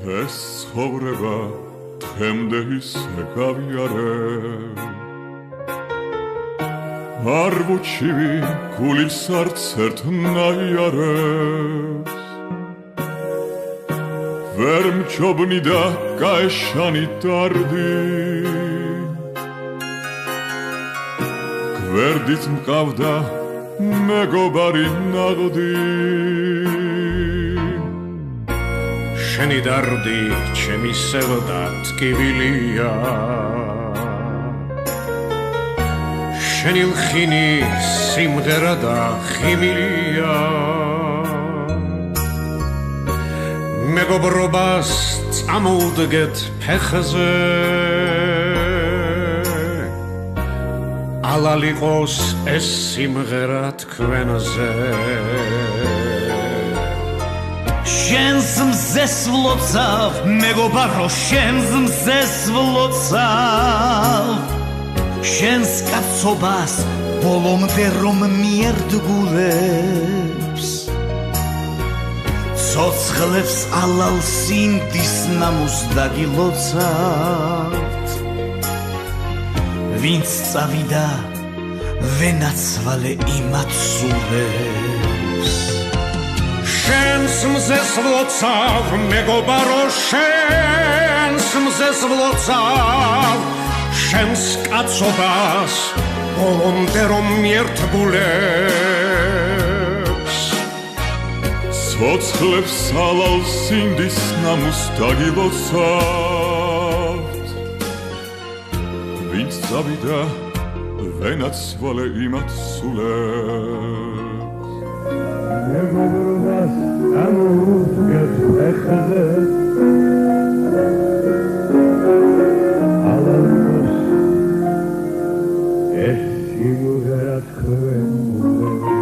ეს ცხოვრება დღემდე ისე გავიარე არ ვუჩივი გულის არც ერთნაირად ვერ მჯობნი და გაეშანი დარდი გვერდით მყავდა მეგობარი ნაღდი შენი დარდი ჩემი სევდა ტკივილია შენი ლხინი სიმღერა და ხიმილია მეგობრობას წამოვდგეთ ფეხზე ალალიყოს ეს სიმღერა თქვენზე შენს მზეს ვლოცავ მეგობარო შენს მზეს ვლოცავ შენს კაცობას ბოლომდე რომ მიერდგულებს ცოცხლებს ალალ სინდის ნამუს დაგილოცავთ ვინც წავიდა ვენაცვალე იმაცულებს შენს მზეს ვლოცავ მეგობარო შენს მზეს ვლოცავ შენს კაცობას ბოლომდე რომ მიერდგულებს ცოცხლებს ალალ სინდის ნამუს დაგილოცავთ ვინც წავიდა ვენაცვალე იმაცულებს მეგობრობას ამოვდგეთ ფეხზე ალალიყოს ეს სიმღერა თქვენზე